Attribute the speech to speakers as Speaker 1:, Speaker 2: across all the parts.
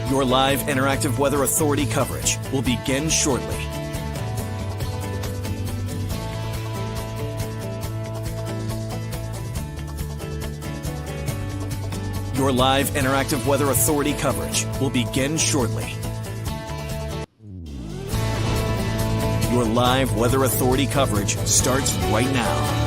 Speaker 1: Your live interactive Weather Authority coverage will begin shortly. Your live interactive Weather Authority coverage will begin shortly. Your live Weather Authority coverage starts right now.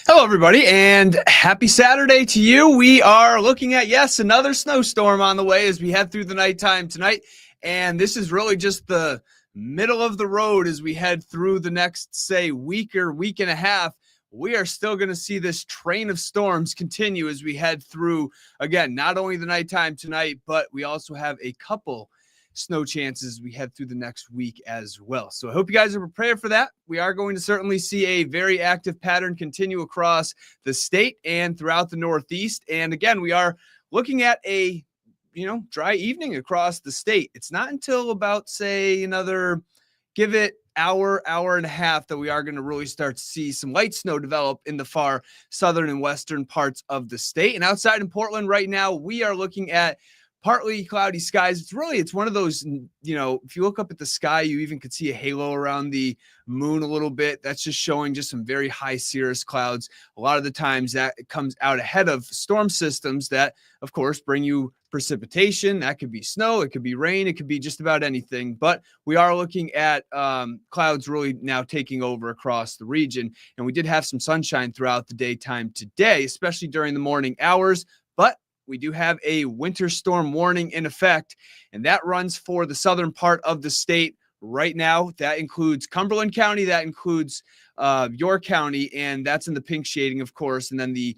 Speaker 2: Hello, everybody, and happy Saturday to you. We are looking at, yes, another snowstorm on the way as we head through the nighttime tonight. And this is really just the middle of the road as we head through the next, say, week or week and a half. We are still going to see this train of storms continue as we head through, again, not only the nighttime tonight, but we also have a couple snow chances as we head through the next week as well. So I hope you guys are prepared for that. We are going to certainly see a very active pattern continue across the state and throughout the Northeast. And again, we are looking at a, dry evening across the state. It's not until about, say, another, give it hour and a half that we are going to really start to see some light snow develop in the far southern and western parts of the state. And outside in Portland right now, we are looking at partly cloudy skies. It's one of those, if you look up at the sky, you even could see a halo around the moon a little bit. That's just showing just some very high cirrus clouds. A lot of the times that comes out ahead of storm systems that, of course, bring you precipitation. That could be snow, it could be rain, it could be just about anything. But we are looking at clouds really now taking over across the region. And we did have some sunshine throughout the daytime today, especially during the morning hours. But we do have a winter storm warning in effect, and that runs for the southern part of the state right now. That includes Cumberland County, that includes York County, and that's in the pink shading, of course. And then the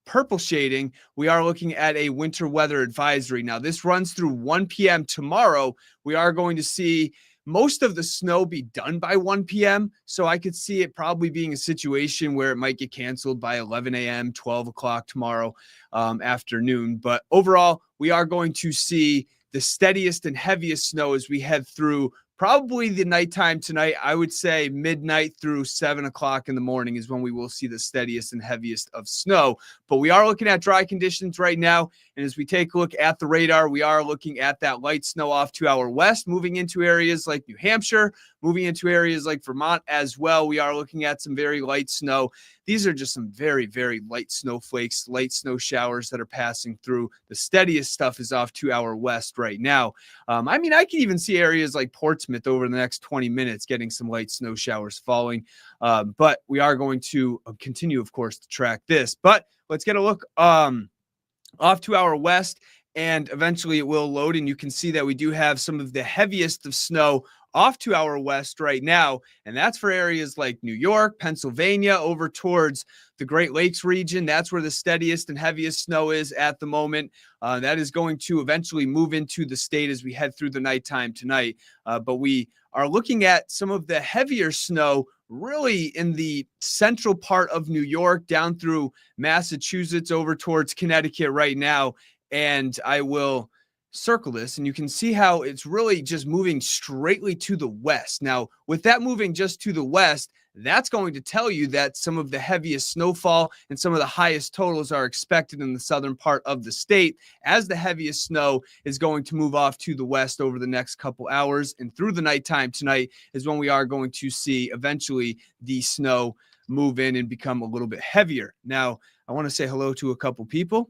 Speaker 2: purple shading, we are looking at a winter weather advisory. Now, this runs through 1 p.m. tomorrow. We are going to see most of the snow be done by 1 p.m. So I could see it probably being a situation where it might get canceled by 11 a.m., 12 o'clock tomorrow afternoon. But overall, we are going to see the steadiest and heaviest snow as we head through probably the nighttime tonight. I would say midnight through 7 o'clock in the morning is when we will see the steadiest and heaviest of snow. But we are looking at dry conditions right now. And as we take a look at the radar, we are looking at that light snow off to our west, moving into areas like New Hampshire, moving into areas like Vermont as well. We are looking at some very light snow. These are just some very, very light snowflakes, light snow showers that are passing through. The steadiest stuff is off to our west right now. I can even see areas like Portsmouth over the next 20 minutes getting some light snow showers falling. But we are going to continue, of course, to track this. But let's get a look off to our west, and eventually it will load. And you can see that we do have some of the heaviest of snow off to our west right now, and that's for areas like New York, Pennsylvania, over towards the Great Lakes region. That's where the steadiest and heaviest snow is at the moment. That is going to eventually move into the state as we head through the nighttime tonight. But we are looking at some of the heavier snow really in the central part of New York, down through Massachusetts, over towards Connecticut right now. And I will circle this, and you can see how it's really just moving straightly to the west. Now, with that moving just to the west, that's going to tell you that some of the heaviest snowfall and some of the highest totals are expected in the southern part of the state, as the heaviest snow is going to move off to the west over the next couple hours. And through the nighttime tonight is when we are going to see eventually the snow move in and become a little bit heavier. Now, I want to say hello to a couple people.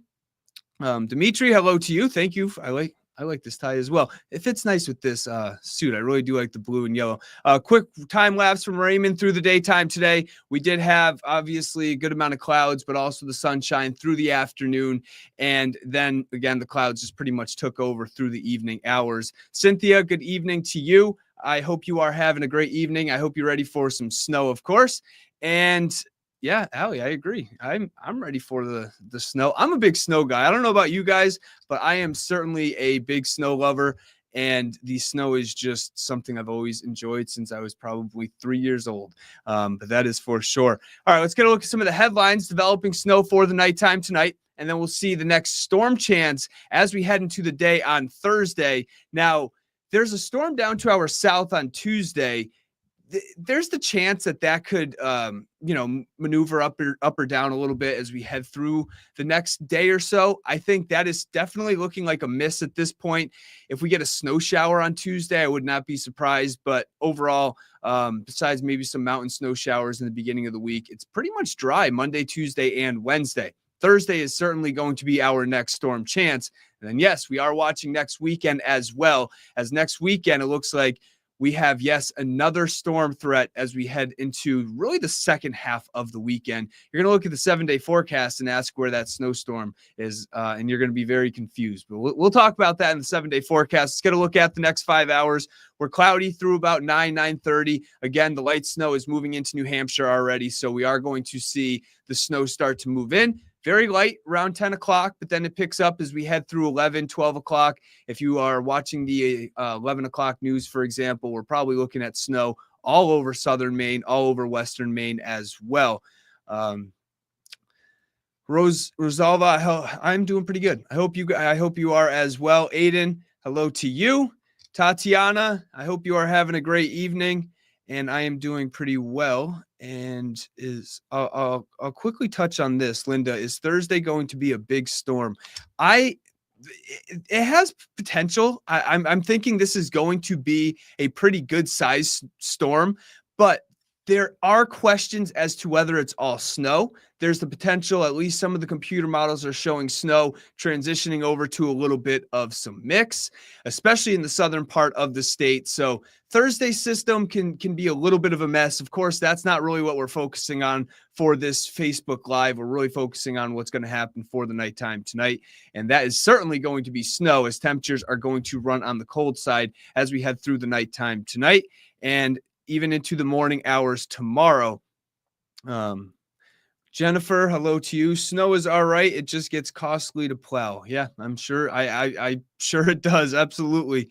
Speaker 2: Dimitri, hello to you. Thank you. I like this tie as well. It fits nice with this suit. I really do like the blue and yellow. Quick time lapse from Raymond through the daytime today. We did have obviously a good amount of clouds, but also the sunshine through the afternoon. And then again, the clouds just pretty much took over through the evening hours. Cynthia, good evening to you. I hope you are having a great evening. I hope you're ready for some snow, of course. And yeah, Allie, I agree. I'm ready for the snow. I'm a big snow guy. I don't know about you guys, but I am certainly a big snow lover. And the snow is just something I've always enjoyed since I was probably 3 years old. But that is for sure. All right, let's get a look at some of the headlines developing snow for the nighttime tonight. And then we'll see the next storm chance as we head into the day on Thursday. Now, there's a storm down to our south on Tuesday. there's the chance that could, maneuver up or down a little bit as we head through the next day or so. I think that is definitely looking like a miss at this point. If we get a snow shower on Tuesday, I would not be surprised. But overall, besides maybe some mountain snow showers in the beginning of the week, it's pretty much dry Monday, Tuesday, and Wednesday. Thursday is certainly going to be our next storm chance. And then, yes, we are watching next weekend as well. As next weekend, it looks like we have, yes, another storm threat as we head into really the second half of the weekend. You're going to look at the 7-day forecast and ask where that snowstorm is, and you're going to be very confused. But we'll talk about that in the 7-day forecast. Let's get a look at the next 5 hours. We're cloudy through about 9:30. Again, the light snow is moving into New Hampshire already, so we are going to see the snow start to move in. Very light around 10 o'clock, but then it picks up as we head through 11, 12 o'clock. If you are watching the 11 o'clock news, for example, we're probably looking at snow all over southern Maine, all over western Maine as well. Rosalva, I'm doing pretty good. I hope you are as well. Aiden, hello to you. Tatiana, I hope you are having a great evening, and I am doing pretty well. And I'll quickly touch on this. Linda, is Thursday going to be a big storm? It has potential. I'm thinking this is going to be a pretty good size storm, but there are questions as to whether it's all snow. There's the potential, at least some of the computer models are showing snow transitioning over to a little bit of some mix, especially in the southern part of the state. So Thursday's system can be a little bit of a mess. Of course, that's not really what we're focusing on for this Facebook Live. We're really focusing on what's going to happen for the nighttime tonight. And that is certainly going to be snow, as temperatures are going to run on the cold side as we head through the nighttime tonight and even into the morning hours tomorrow. Jennifer, hello to you. Snow is all right. It just gets costly to plow. Yeah, I'm sure. I'm sure it does. Absolutely.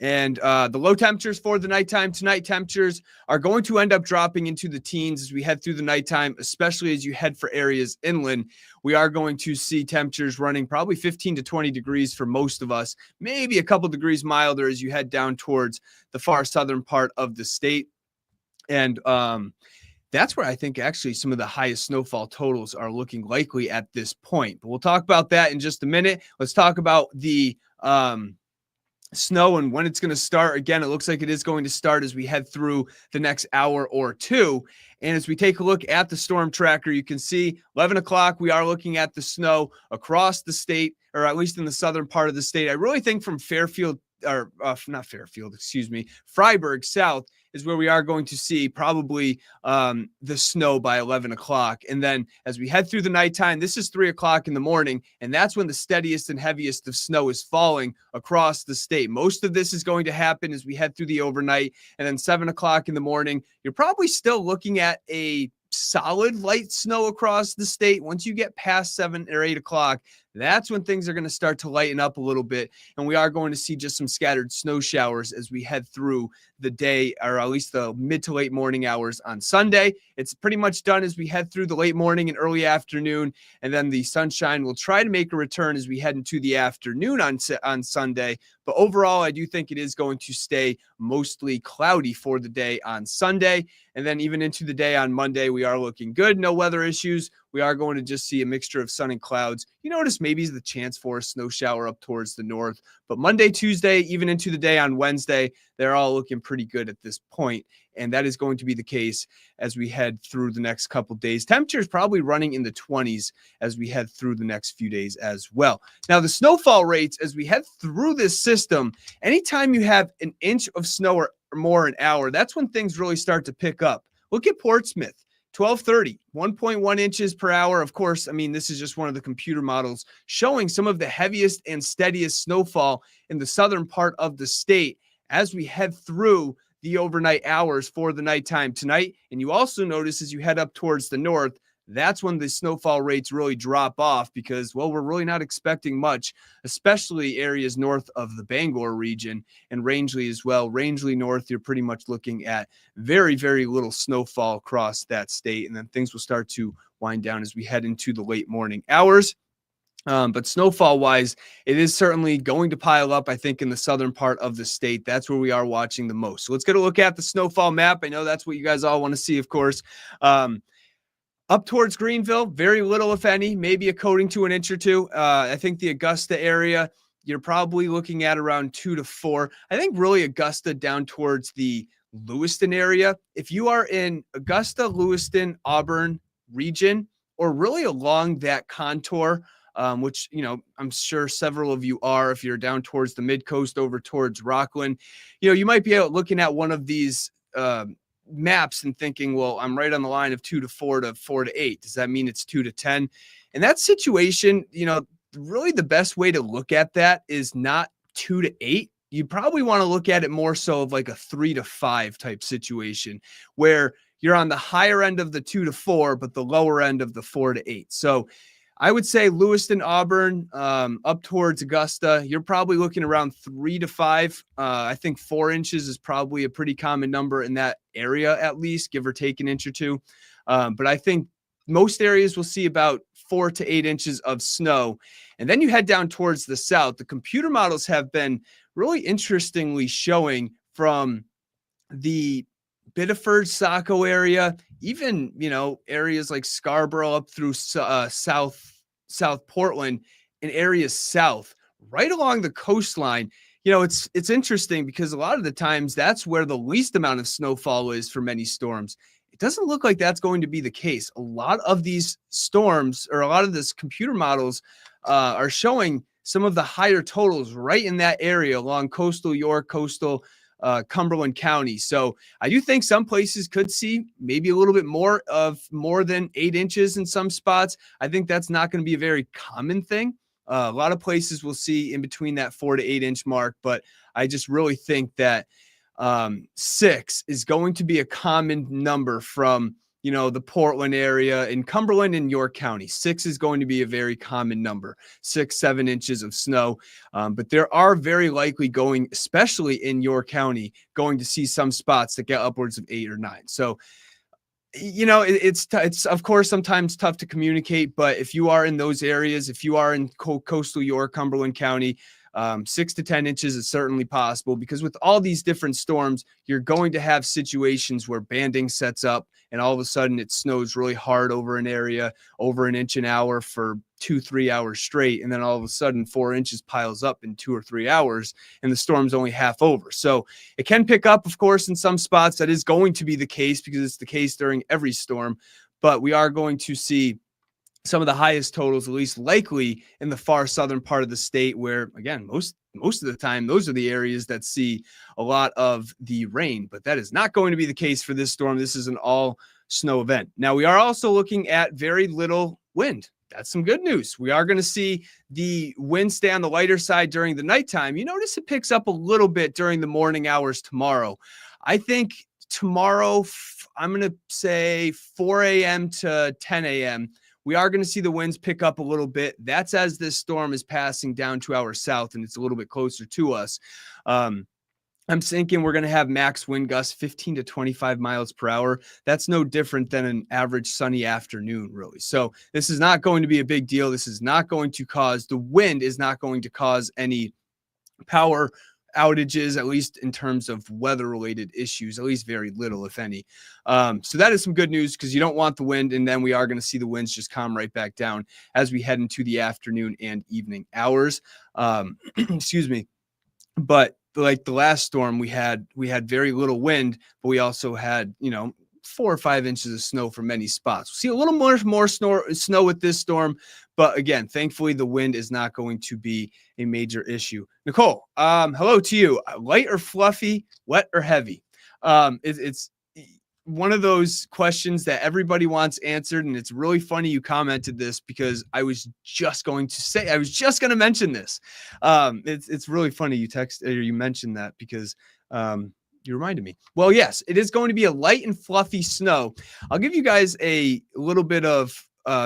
Speaker 2: And the low temperatures for the nighttime tonight, temperatures are going to end up dropping into the teens as we head through the nighttime, especially as you head for areas inland. We are going to see temperatures running probably 15 to 20 degrees for most of us, maybe a couple degrees milder as you head down towards the far southern part of the state. And that's where I think actually some of the highest snowfall totals are looking likely at this point. But we'll talk about that in just a minute. Let's talk about the snow and when it's going to start. Again, it looks like it is going to start as we head through the next hour or two. And as we take a look at the storm tracker, you can see 11 o'clock, we are looking at the snow across the state, or at least in the southern part of the state. I really think from Freiburg south is where we are going to see probably the snow by 11 o'clock. And then as we head through the nighttime, this is 3 o'clock in the morning, and that's when the steadiest and heaviest of snow is falling across the state. Most of this is going to happen as we head through the overnight, and then 7 o'clock in the morning, you're probably still looking at a solid light snow across the state. Once you get past 7 or 8 o'clock, that's when things are going to start to lighten up a little bit. And we are going to see just some scattered snow showers as we head through the day, or at least the mid to late morning hours on Sunday. It's pretty much done as we head through the late morning and early afternoon. And then the sunshine will try to make a return as we head into the afternoon on Sunday. But overall, I do think it is going to stay mostly cloudy for the day on Sunday. And then even into the day on Monday, we are looking good. No weather issues. We are going to just see a mixture of sun and clouds. You notice maybe the chance for a snow shower up towards the north. But Monday, Tuesday, even into the day on Wednesday, they're all looking pretty good at this point. And that is going to be the case as we head through the next couple days. Temperatures probably running in the 20s as we head through the next few days as well. Now, the snowfall rates as we head through this system, anytime you have an inch of snow or more an hour, that's when things really start to pick up. Look at Portsmouth. 1230, 1.1 inches per hour. Of course, I mean, this is just one of the computer models showing some of the heaviest and steadiest snowfall in the southern part of the state as we head through the overnight hours for the nighttime tonight. And you also notice as you head up towards the north, that's when the snowfall rates really drop off because, well, we're really not expecting much, especially areas north of the Bangor region and Rangeley as well. Rangeley north, you're pretty much looking at very, very little snowfall across that state. And then things will start to wind down as we head into the late morning hours. But snowfall wise, it is certainly going to pile up, I think, in the southern part of the state. That's where we are watching the most. So let's get a look at the snowfall map. I know that's what you guys all want to see, of course. Up towards Greenville, very little, if any, maybe a coating to an inch or two. I think the Augusta area, you're probably looking at around 2 to 4. I think really Augusta down towards the Lewiston area. If you are in Augusta, Lewiston, Auburn region, or really along that contour, which, I'm sure several of you are, if you're down towards the mid coast over towards Rockland, you might be looking at one of these maps and thinking, well, I'm right on the line of 2 to 4 to 4 to 8. Does that mean it's 2 to 10? In that situation, really the best way to look at that is not 2 to 8. You probably want to look at it more so of like a 3 to 5 type situation where you're on the higher end of the 2 to 4, but the lower end of the 4 to 8. So I would say Lewiston, Auburn, up towards Augusta, you're probably looking around 3 to 5. I think 4 inches is probably a pretty common number in that area, at least, give or take an inch or two. But I think most areas will see about 4 to 8 inches of snow. And then you head down towards the south. The computer models have been really interestingly showing from the Biddeford, Saco area, even, areas like Scarborough up through South Portland and areas south, right along the coastline. It's interesting because a lot of the times that's where the least amount of snowfall is for many storms. It doesn't look like that's going to be the case. A lot of these storms, or a lot of this computer models, are showing some of the higher totals right in that area along coastal York, coastal Cumberland County. So I do think some places could see maybe a little bit more than 8 inches in some spots. I think that's not going to be a very common thing. A lot of places will see in between that 4 to 8 inch mark, but I just really think that 6 is going to be a common number from the Portland area in Cumberland and York County. 6 is going to be a very common number, 6, 7 inches of snow. But there are very likely going, especially in York County, going to see some spots that get upwards of 8 or 9. So, it's of course sometimes tough to communicate, but if you are in those areas, if you are in coastal York, Cumberland County, 6 to 10 inches is certainly possible, because with all these different storms, you're going to have situations where banding sets up and all of a sudden it snows really hard over an area, over an inch an hour for 2-3 hours straight. And then all of a sudden 4 inches piles up in 2 or 3 hours and the storm's only half over. So it can pick up, of course, in some spots. That is going to be the case because it's the case during every storm, but we are going to see some of the highest totals, at least likely, in the far southern part of the state, where, again, most of the time, those are the areas that see a lot of the rain. But that is not going to be the case for this storm. This is an all snow event. Now, we are also looking at very little wind. That's some good news. We are going to see the wind stay on the lighter side during the nighttime. You notice it picks up a little bit during the morning hours tomorrow. I think tomorrow, I'm going to say 4 a.m. to 10 a.m., we are going to see the winds pick up a little bit. That's as this storm is passing down to our south and it's a little bit closer to us. I'm thinking we're going to have max wind gusts 15 to 25 miles per hour. That's no different than an average sunny afternoon, really. So this is not going to be a big deal. This is not going to cause, the wind is not going to cause any power outages, at least in terms of weather-related issues, at least very little, if any. So that is some good news, because you don't want the wind, and then we are going to see the winds just calm right back down as we head into the afternoon and evening hours. Excuse me. But like the last storm, we had very little wind, but we also had, 4 or 5 inches of snow for many spots. We'll see a little more snow with this storm, but again, thankfully the wind is not going to be a major issue. Nicole, hello to you. Light or fluffy, wet or heavy? It's one of those questions that everybody wants answered, and it's really funny you commented this, because I was just going to mention this. It's really funny you mentioned that, because you reminded me. Well, yes, it is going to be a light and fluffy snow. I'll give you guys a little bit of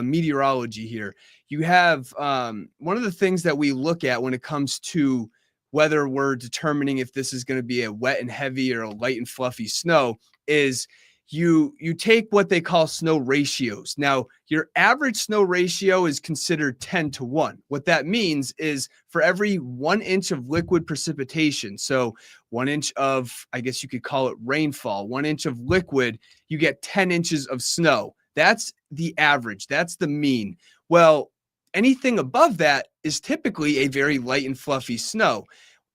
Speaker 2: meteorology here. You have one of the things that we look at when it comes to whether we're determining if this is going to be a wet and heavy or a light and fluffy snow is you take what they call snow ratios. Now, your average snow ratio is considered 10-1. What that means is for every 1 inch of liquid precipitation, so 1 inch of, I guess you could call it rainfall, 1 inch of liquid, you get 10 inches of snow. That's the average. That's the mean. Well, anything above that is typically a very light and fluffy snow.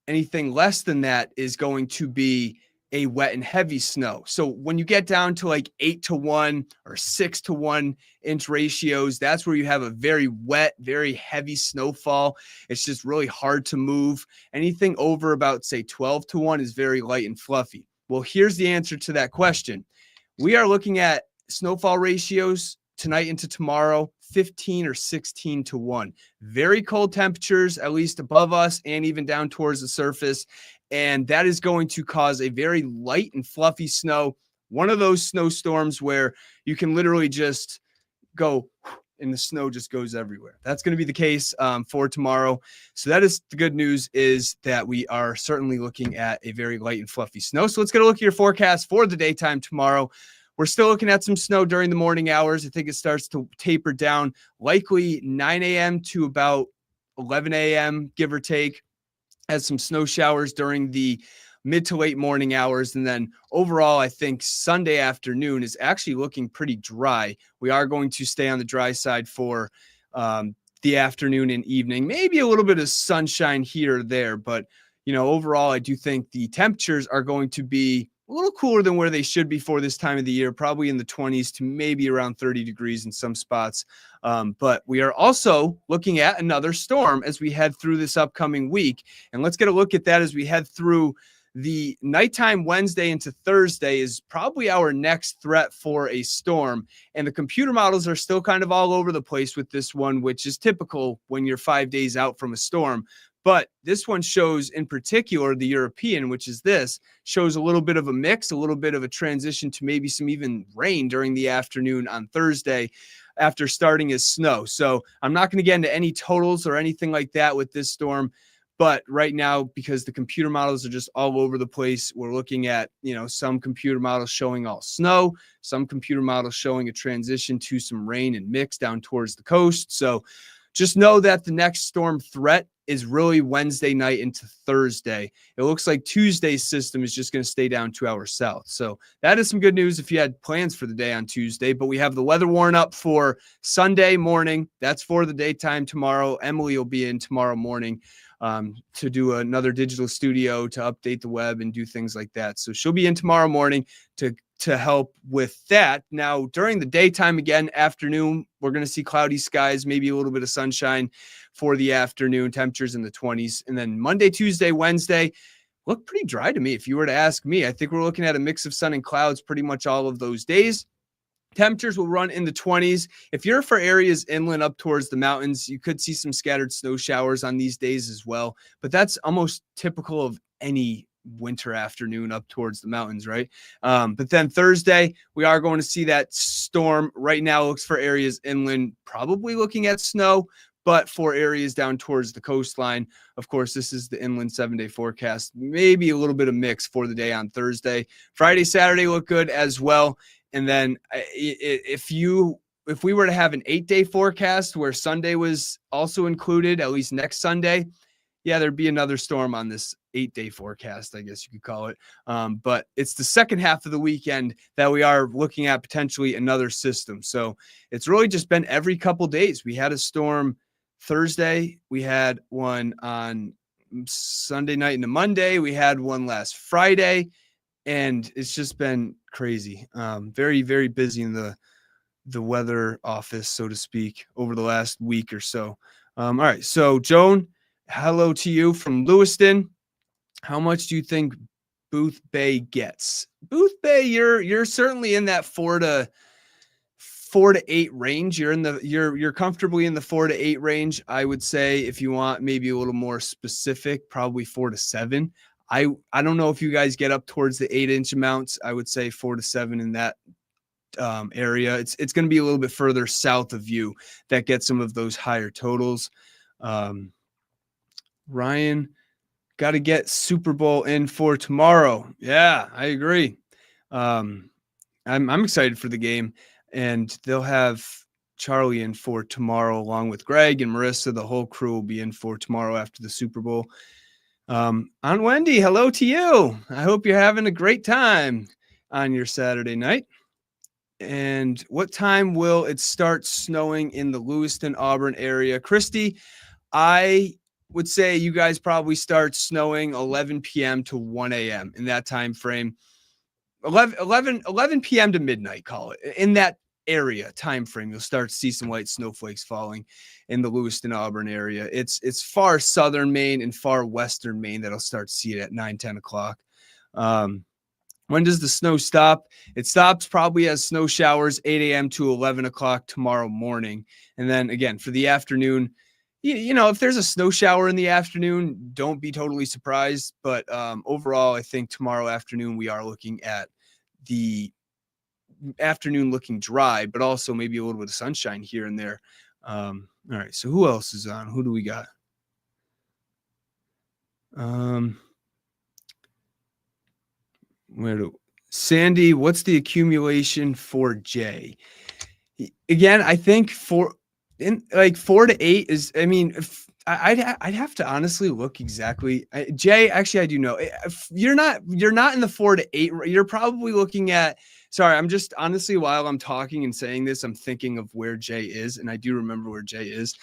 Speaker 2: Anything less than that is going to be a wet and heavy snow. So when you get down to like 8-1 or 6-1 inch ratios, that's where you have a very wet, very heavy snowfall. It's just really hard to move. Anything over about, say, 12-1 is very light and fluffy. Well, here's the answer to that question. We are looking at snowfall ratios tonight into tomorrow, 15 or 16-1. Very cold temperatures, at least above us and even down towards the surface. And that is going to cause a very light and fluffy snow. One of those snowstorms where you can literally just go and the snow just goes everywhere. That's going to be the case for tomorrow. So that is the good news, is that we are certainly looking at a very light and fluffy snow. So let's get a look at your forecast for the daytime tomorrow. We're still looking at some snow during the morning hours. I think it starts to taper down, likely 9 a.m. to about 11 a.m., give or take. Has some snow showers during the mid to late morning hours. And then overall, I think Sunday afternoon is actually looking pretty dry. We are going to stay on the dry side for the afternoon and evening, maybe a little bit of sunshine here or there. But, overall, I do think the temperatures are going to be a little cooler than where they should be for this time of the year, probably in the 20s to maybe around 30 degrees in some spots. But we are also looking at another storm as we head through this upcoming week. And let's get a look at that as we head through the nighttime Wednesday into Thursday is probably our next threat for a storm. And the computer models are still kind of all over the place with this one, which is typical when you're 5 days out from a storm. But this one shows in particular, the European, which is this, shows a little bit of a mix, a little bit of a transition to maybe some even rain during the afternoon on Thursday after starting as snow. So I'm not going to get into any totals or anything like that with this storm. But right now, because the computer models are just all over the place, we're looking at, some computer models showing all snow, some computer models showing a transition to some rain and mix down towards the coast. So just know that the next storm threat is really Wednesday night into Thursday. It looks like Tuesday's system is just going to stay down 2 hours south. So that is some good news if you had plans for the day on Tuesday. But we have the weather warn up for Sunday morning. That's for the daytime tomorrow. Emily will be in tomorrow morning to do another digital studio, to update the web and do things like that. So she'll be in tomorrow morning to help with that. Now, during the daytime, again, afternoon, we're going to see cloudy skies, maybe a little bit of sunshine for the afternoon, temperatures in the 20s. And then Monday, Tuesday, Wednesday look pretty dry to me. If you were to ask me, I think we're looking at a mix of sun and clouds pretty much all of those days. Temperatures will run in the 20s. If you're for areas inland up towards the mountains, you could see some scattered snow showers on these days as well. But that's almost typical of any winter afternoon up towards the mountains, right? But then Thursday, we are going to see that storm. Right now, looks for areas inland, probably looking at snow, but for areas down towards the coastline, of course, this is the inland 7-day forecast. Maybe a little bit of mix for the day on Thursday. Friday, Saturday look good as well. And then if we were to have an 8-day forecast where Sunday was also included, at least next Sunday, yeah, there'd be another storm on this 8-day forecast, I guess you could call it. But it's the second half of the weekend that we are looking at potentially another system. So it's really just been every couple days. We had a storm Thursday. We had one on Sunday night into Monday. We had one last Friday. And it's just been crazy. Very, very busy in the weather office, so to speak, over the last week or so. All right. So, Joan, hello to you from Lewiston. How much do you think Booth Bay gets? Booth Bay, you're certainly in that 4 to 8 range. You're comfortably in the 4 to 8 range. I would say if you want maybe a little more specific, probably 4 to 7. I don't know if you guys get up towards the 8-inch amounts. I would say 4 to 7 in that area. It's going to be a little bit further south of you that gets some of those higher totals. Ryan, got to get Super Bowl in for tomorrow. Yeah, I agree. I'm excited for the game, and they'll have Charlie in for tomorrow along with Greg and Marissa. The whole crew will be in for tomorrow after the Super Bowl. Aunt Wendy, hello to you. I hope you're having a great time on your Saturday night. And what time will it start snowing in the Lewiston, Auburn area? Christy, I would say you guys probably start snowing 11 p.m. to 1 a.m. in that time frame. 11 p.m. to midnight, call it. In that area time frame, you'll start to see some light snowflakes falling in the Lewiston, Auburn area. It's far southern Maine and far western Maine that'll start to see it at 9, 10 o'clock. When does the snow stop? It stops probably as snow showers 8 a.m. to 11 o'clock tomorrow morning. And then again, for the afternoon, you know, if there's a snow shower in the afternoon, don't be totally surprised. But overall, I think tomorrow afternoon we are looking at the afternoon looking dry, but also maybe a little bit of sunshine here and there. All right, so who else is on? Who do we got? Sandy, what's the accumulation for Jay? Again, I think 4 to 8 is, I mean, I'd have to honestly look exactly. Jay, actually, I do know. If you're not in the 4 to 8. You're probably looking at, sorry, I'm just honestly, while I'm talking and saying this, I'm thinking of where Jay is, and I do remember where Jay is.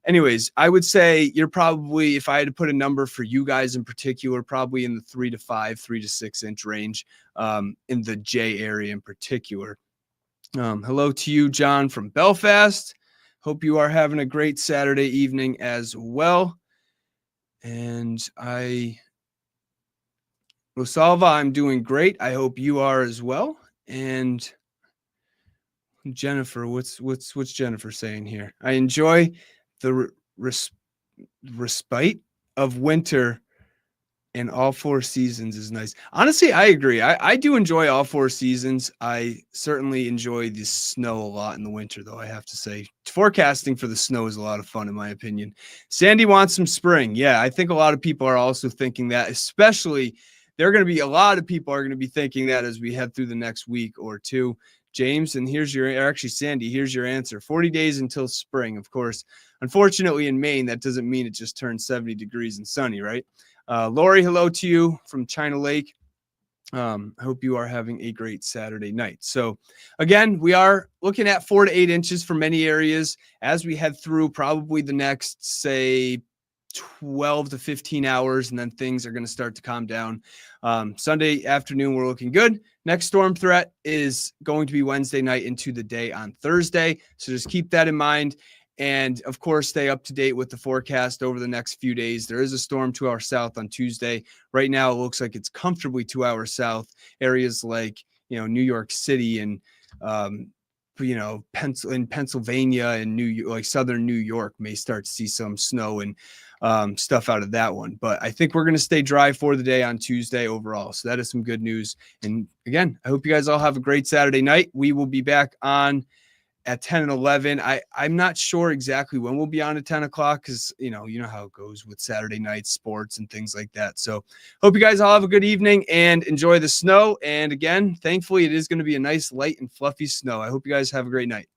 Speaker 2: Anyways, I would say you're probably, if I had to put a number for you guys in particular, probably in the 3 to 5, 3 to 6 inch range, in the J area in particular. Hello to you, John from Belfast. Hope you are having a great Saturday evening as well. And Rosalva, I'm doing great. I hope you are as well. And Jennifer, what's Jennifer saying here? I enjoy the respite of winter, and all 4 seasons is nice. Honestly, I agree. I do enjoy all 4 seasons. I certainly enjoy the snow a lot in the winter, though, I have to say. Forecasting for the snow is a lot of fun, in my opinion. Sandy wants some spring. Yeah, I think a lot of people are also thinking that, especially a lot of people are going to be thinking that as we head through the next week or two. James, and Sandy, here's your answer. 40 days until spring, of course. Unfortunately, in Maine, that doesn't mean it just turns 70 degrees and sunny, right? Lori, hello to you from China Lake. I hope you are having a great Saturday night. So again, we are looking at 4 to 8 inches for many areas as we head through probably the next, say, 12 to 15 hours, and then things are going to start to calm down. Sunday afternoon, we're looking good. Next storm threat is going to be Wednesday night into the day on Thursday. So just keep that in mind. And of course, stay up to date with the forecast over the next few days. There is a storm 2 hours south on Tuesday. Right now, it looks like it's comfortably 2 hours south. Areas like, New York City and, in Pennsylvania and southern New York may start to see some snow and stuff out of that one. But I think we're going to stay dry for the day on Tuesday overall. So that is some good news. And again, I hope you guys all have a great Saturday night. We will be back on at 10 and 11. I'm not sure exactly when we'll be on at 10 o'clock because, you know how it goes with Saturday night sports and things like that. So hope you guys all have a good evening and enjoy the snow. And again, thankfully, it is going to be a nice, light and fluffy snow. I hope you guys have a great night.